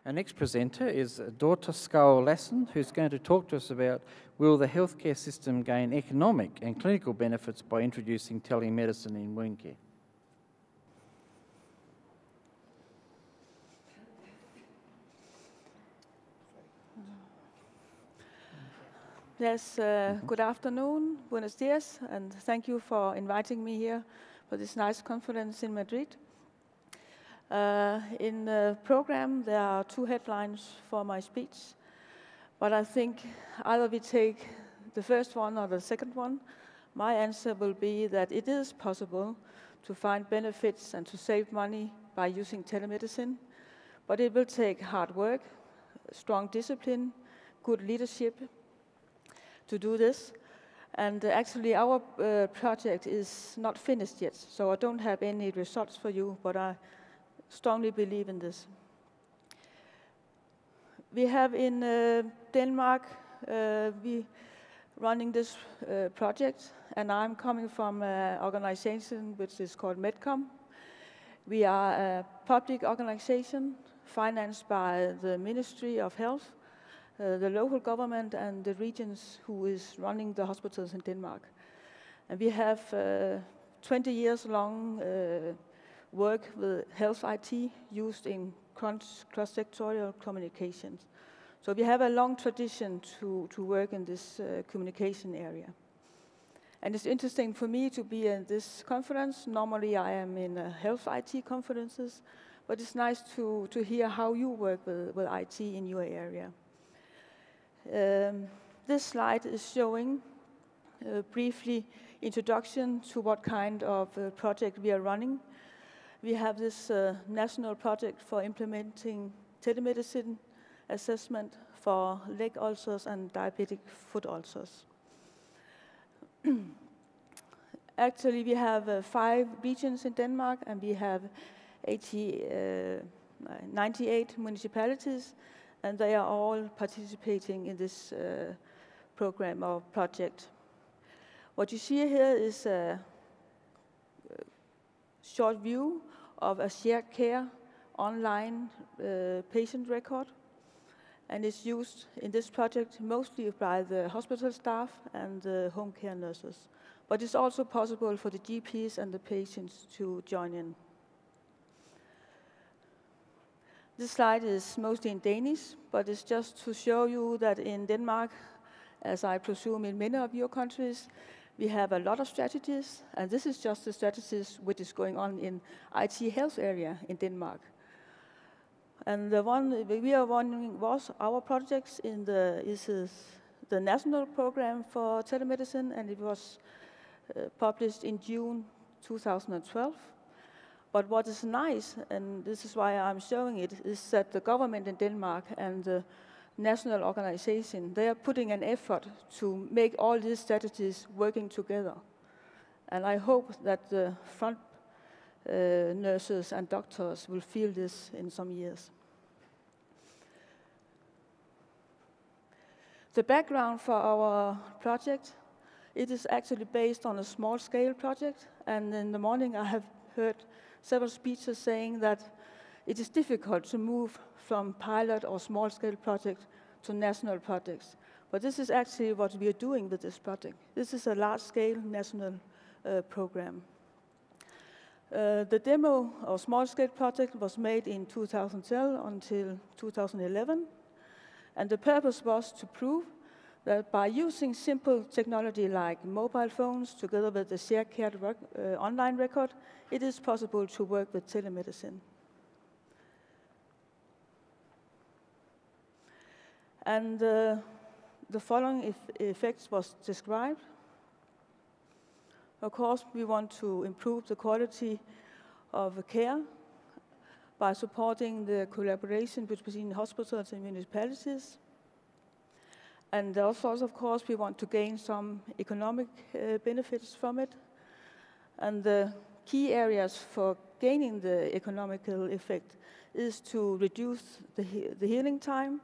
Our next presenter is Dorte Skål Lassen, who's going to talk to us about will the healthcare system gain economic and clinical benefits by introducing telemedicine in wound care. Yes, good afternoon, buenos dias, and thank you for inviting me here for this nice conference in Madrid. In the program, there are two headlines for my speech, but I think either we take the first one or the second one. My answer will be that it is possible to find benefits and to save money by using telemedicine, but it will take hard work, strong discipline, good leadership to do this. And actually, our project is not finished yet, so I don't have any results for you, but I strongly believe in this. We have in Denmark, we running this project, and I'm coming from an organization which is called Medcom. We are a public organization financed by the Ministry of Health, the local government, and the regions who is running the hospitals in Denmark. And we have 20 years long work with health IT used in cross-sectorial communications. So we have a long tradition to work in this communication area. And it's interesting for me to be in this conference. Normally I am in health IT conferences, but it's nice to hear how you work with IT in your area. This slide is showing briefly introduction to what kind of project we are running. We have this national project for implementing telemedicine assessment for leg ulcers and diabetic foot ulcers. Actually, we have 5 regions in Denmark, and we have 98 municipalities, and they are all participating in this program or project. What you see here is a short view of a shared care online patient record, and it's used in this project mostly by the hospital staff and the home care nurses. But it's also possible for the GPs and the patients to join in. This slide is mostly in Danish, but it's just to show you that in Denmark, as I presume in many of your countries, we have a lot of strategies, and this is just the strategies which is going on in IT health area in Denmark. And the one we are running was our projects in the national program for telemedicine, and it was published in June 2012. But what is nice, and this is why I'm showing it, is that the government in Denmark and the national organization, they are putting an effort to make all these strategies working together. And I hope that the front nurses and doctors will feel this in some years. The background for our project, it is actually based on a small-scale project, and in the morning I have heard several speeches saying that it is difficult to move from pilot or small-scale project to national projects. But this is actually what we are doing with this project. This is a large-scale national program. The demo or small-scale project was made in 2012 until 2011. And the purpose was to prove that by using simple technology like mobile phones together with the shared care online record, it is possible to work with telemedicine. And the following effects was described. Of course, we want to improve the quality of care by supporting the collaboration between hospitals and municipalities. And also, of course, we want to gain some economic benefits from it. And the key areas for gaining the economical effect is to reduce the healing time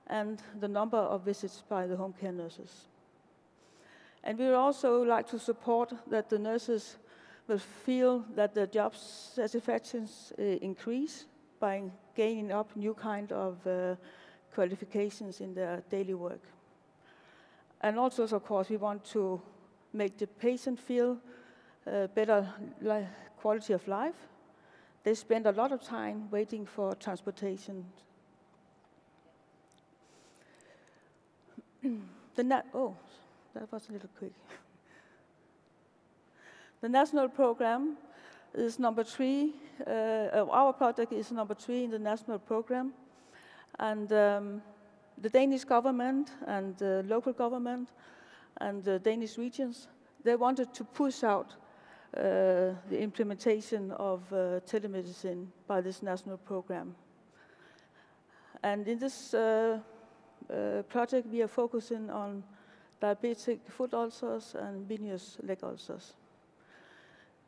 and the number of visits by the home care nurses. And we would also like to support that the nurses will feel that their job satisfaction increase by gaining up new kind of qualifications in their daily work. And also, of course, we want to make the patient feel better quality of life. They spend a lot of time waiting for transportation. Oh, that was a little quick. The national program is number 3. Our project is number 3 in the national program. And the Danish government and the local government and the Danish regions, they wanted to push out the implementation of telemedicine by this national program. And in this project, we are focusing on diabetic foot ulcers and venous leg ulcers.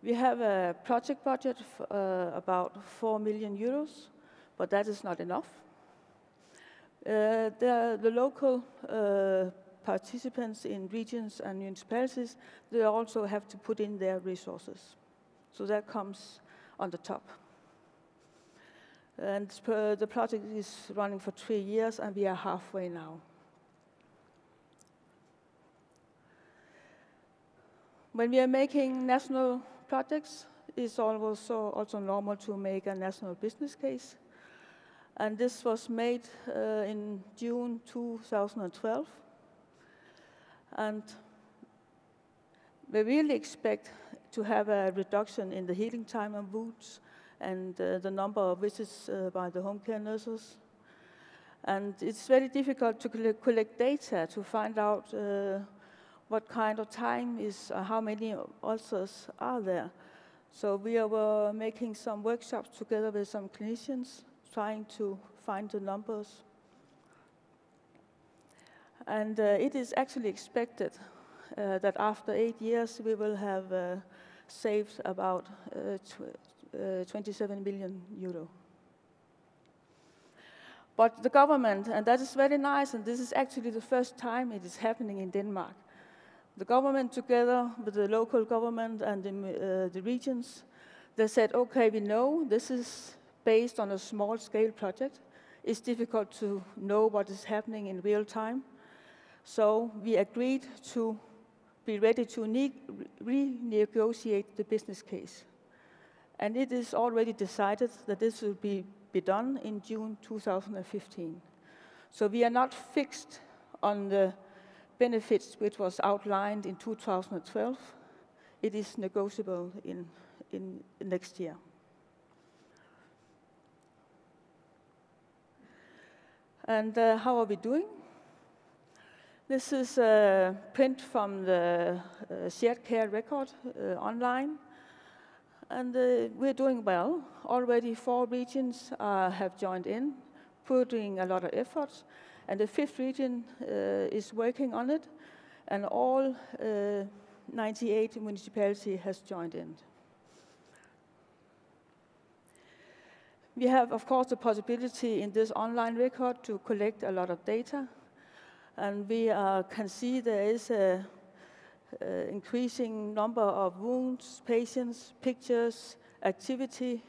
We have a project budget of about 4 million euros, but that is not enough. The local participants in regions and municipalities, they also have to put in their resources. So that comes on the top. And the project is running for 3 years, and we are halfway now. When we are making national projects, it's also normal to make a national business case. And this was made in June 2012. And we really expect to have a reduction in the healing time of wounds and the number of visits by the home care nurses. And it's very difficult to collect data to find out what kind of time is, how many ulcers are there. So we are making some workshops together with some clinicians, trying to find the numbers. And it is actually expected that after 8 years, we will have saved about 27 million euro. But the government, and that is very nice, and this is actually the first time it is happening in Denmark. The government, together with the local government and the regions, they said, okay, we know this is based on a small-scale project. It's difficult to know what is happening in real time. So we agreed to be ready to renegotiate the business case. And it is already decided that this will be done in June 2015. So we are not fixed on the benefits which was outlined in 2012. It is negotiable in next year. And how are we doing? This is a print from the shared care record online. And we're doing well. Already 4 regions have joined in, putting a lot of effort. And the 5th region is working on it. And all 98 municipalities has joined in. We have, of course, the possibility in this online record to collect a lot of data. And we can see there is an increasing number of wounds, patients, pictures, activity,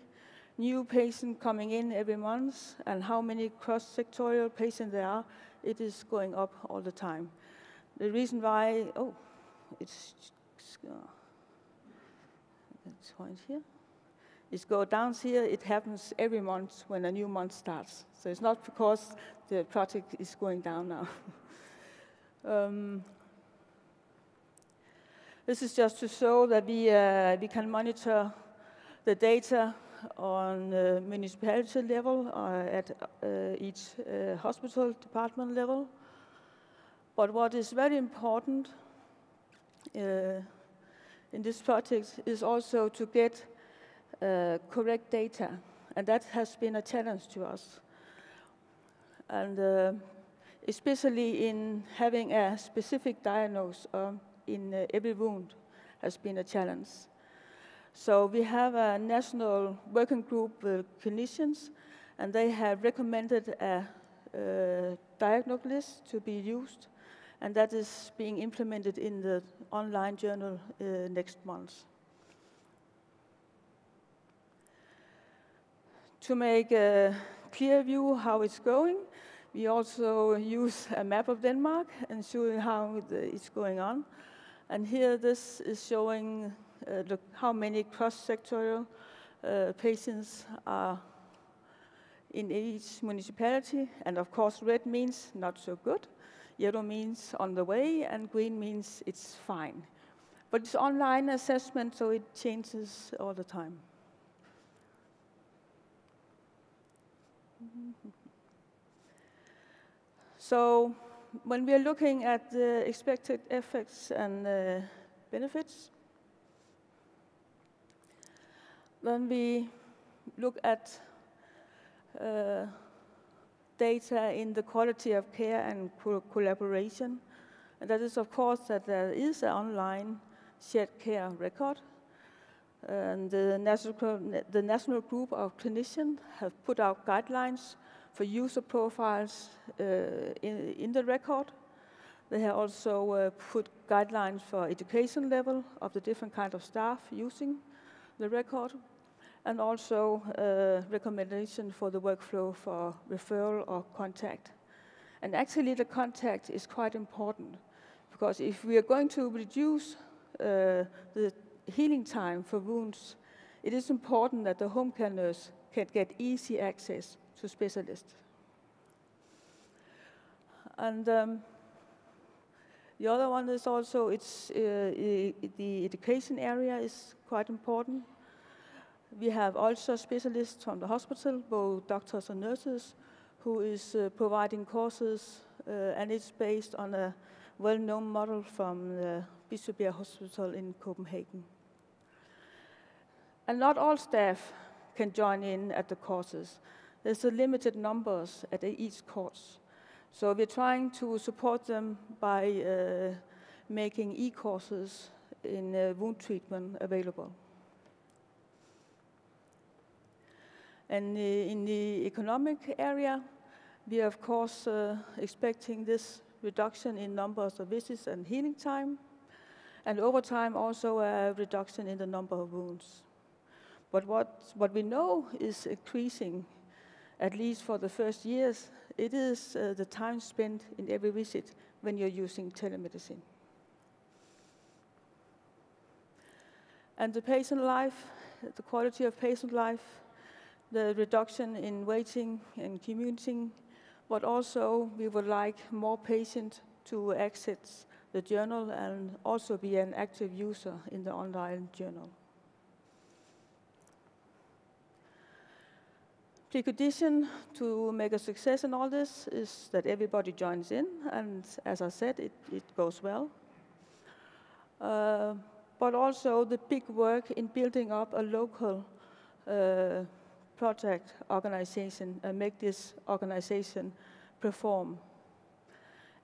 new patients coming in every month, and how many cross-sectorial patients there are. It is going up all the time. The reason why, it's point here. It's go down here. It happens every month when a new month starts. So it's not because the project is going down now. This is just to show that we can monitor the data on municipality level at each hospital department level. But what is very important in this project is also to get correct data, and that has been a challenge to us. And especially in having a specific diagnosis in every wound has been a challenge. So we have a national working group with clinicians, and they have recommended a diagnosis list to be used, and that is being implemented in the online journal next month. To make clear view how it's going. We also use a map of Denmark and showing how it's going on. And here this is showing how many cross-sectorial patients are in each municipality. And of course, red means not so good, yellow means on the way, and green means it's fine. But it's online assessment, so it changes all the time. So when we are looking at the expected effects and benefits, then we look at data in the quality of care and collaboration. And that is, of course, that there is an online shared care record. And the national group of clinicians have put out guidelines for user profiles in the record. They have also put guidelines for education level of the different kind of staff using the record, and also recommendation for the workflow for referral or contact. And actually the contact is quite important, because if we are going to reduce the healing time for wounds, it is important that the home care nurse can get easy access to specialists. And the other one is also, the education area is quite important. We have also specialists from the hospital, both doctors and nurses, who is providing courses, and it's based on a well-known model from the Bispebjerg Hospital in Copenhagen. And not all staff can join in at the courses. There's a limited numbers at each course. So we're trying to support them by making e-courses in wound treatment available. And in the economic area, we are of course expecting this reduction in numbers of visits and healing time, and over time also a reduction in the number of wounds. But what we know is increasing, at least for the first years, it is the time spent in every visit when you're using telemedicine. And the patient life, the quality of patient life, the reduction in waiting and commuting, but also we would like more patients to access the journal and also be an active user in the online journal. Precondition to make a success in all this is that everybody joins in, and as I said, it goes well. But also the big work in building up a local project organization and make this organization perform.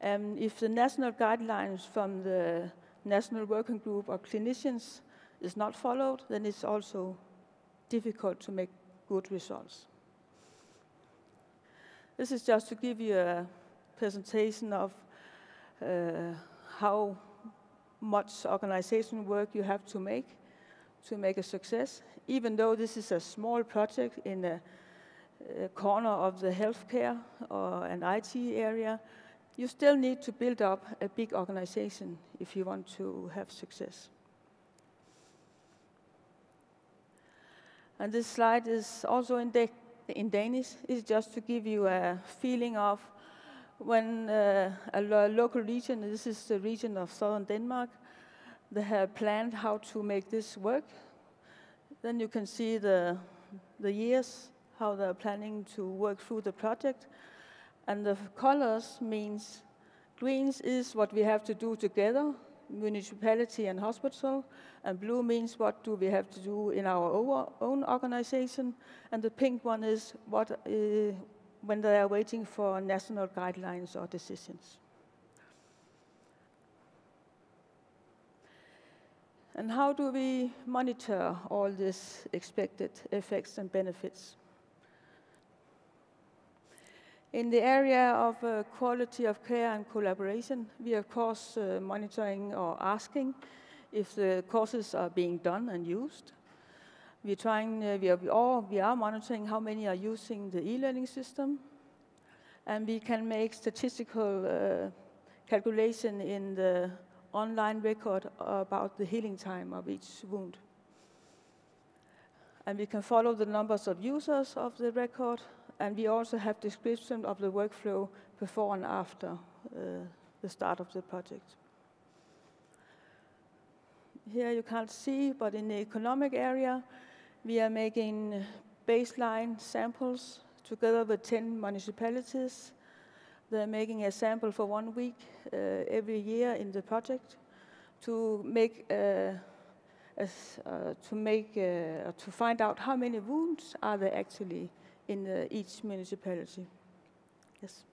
And if the national guidelines from the National Working Group of Clinicians is not followed, then it's also difficult to make good results. This is just to give you a presentation of how much organization work you have to make a success. Even though this is a small project in a corner of the healthcare or an IT area, you still need to build up a big organization if you want to have success. And this slide is also in Danish. It's just to give you a feeling of when a local region, this is the region of southern Denmark, they have planned how to make this work. Then you can see the years, how they're planning to work through the project. And the colors means greens is what we have to do together, municipality and hospital, and blue means what do we have to do in our own organization, and the pink one is what when they are waiting for national guidelines or decisions. And how do we monitor all these expected effects and benefits? In the area of quality of care and collaboration, we are of course monitoring or asking if the courses are being done and used. We're trying, we are monitoring how many are using the e-learning system, and we can make statistical calculation in the online record about the healing time of each wound. And we can follow the numbers of users of the record, and we also have description of the workflow before and after the start of the project. Here you can't see, but in the economic area, we are making baseline samples together with 10 municipalities. They're making a sample for 1 week every year in the project to find out how many wounds are there actually in each municipality. Yes.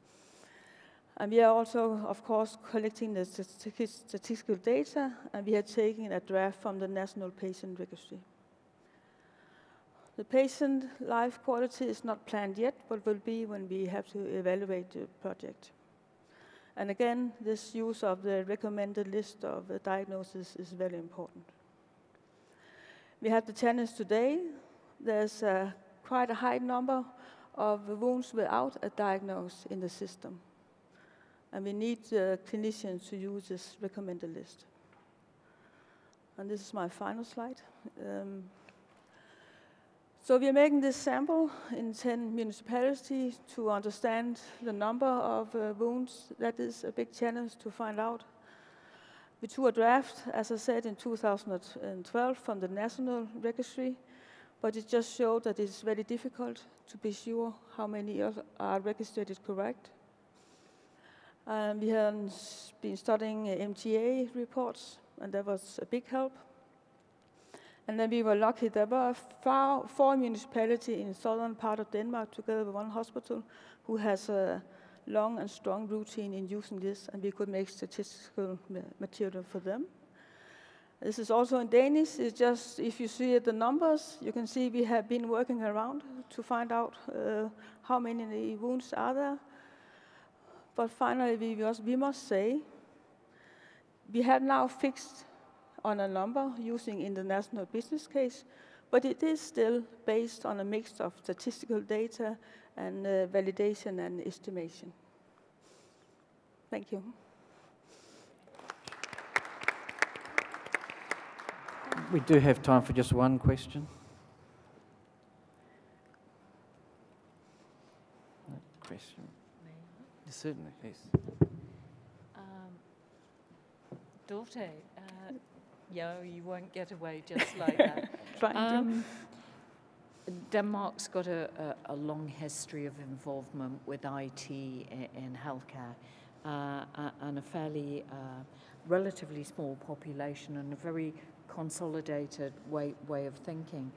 And we are also, of course, collecting the statistical data, and we are taking a draft from the National Patient Registry. The patient life quality is not planned yet, but will be when we have to evaluate the project. And again, this use of the recommended list of diagnoses is very important. We have the challenge today. There's quite a high number of wounds without a diagnosis in the system. And we need clinicians to use this recommended list. And this is my final slide. So we are making this sample in 10 municipalities to understand the number of wounds. That is a big challenge to find out. We took a draft, as I said, in 2012 from the National Registry, but it just showed that it's very difficult to be sure how many are registered correct. We have been studying MTA reports, and that was a big help. And then we were lucky. There were 4 municipalities in the southern part of Denmark, together with 1 hospital, who has a long and strong routine in using this, and we could make statistical material for them. This is also in Danish. It's just, if you see the numbers, you can see we have been working around to find out how many wounds are there. But finally, we must say, we have now fixed on a number using in the national business case, but it is still based on a mix of statistical data and validation and estimation. Thank you. We do have time for just one question. Question. Certainly, yes. Dorte, you won't get away just like that. Denmark's got a long history of involvement with IT in healthcare and a fairly relatively small population and a very consolidated way of thinking.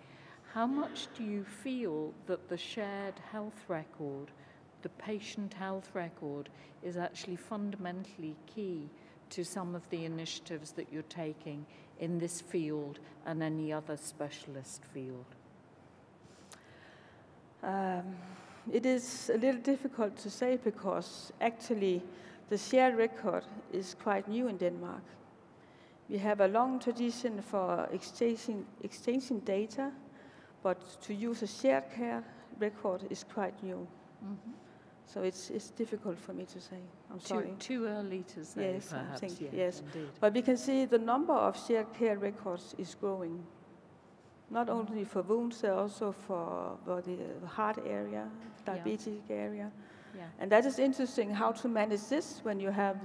How much do you feel that the shared health record, the patient health record, is actually fundamentally key to some of the initiatives that you're taking in this field and any other specialist field? It is a little difficult to say because actually the shared record is quite new in Denmark. We have a long tradition for exchanging data, but to use a shared care record is quite new. Mm-hmm. So it's difficult for me to say. I'm sorry. Too early to say, yes, perhaps. I think, yes. Indeed. But we can see the number of shared care records is growing. Not only for wounds, also for the heart area, diabetic area. Yeah. And that is interesting how to manage this when you have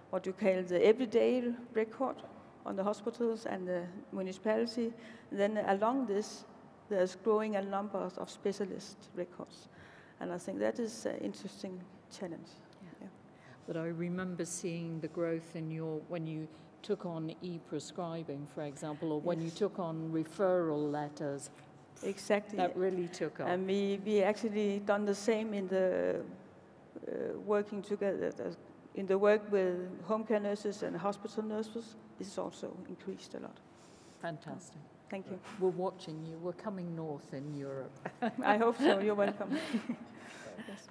what you call the everyday record on the hospitals and the municipality. And then along this, there's growing a number of specialist records. And I think that is an interesting challenge. Yeah. But I remember seeing the growth in when you took on e-prescribing, for example, or when you took on referral letters. Exactly. That really took off. And we actually done the same in the working together, in the work with home care nurses and hospital nurses. This is also increased a lot. Fantastic. Thank you. We're watching you. We're coming north in Europe. I hope so. You're welcome. Yes.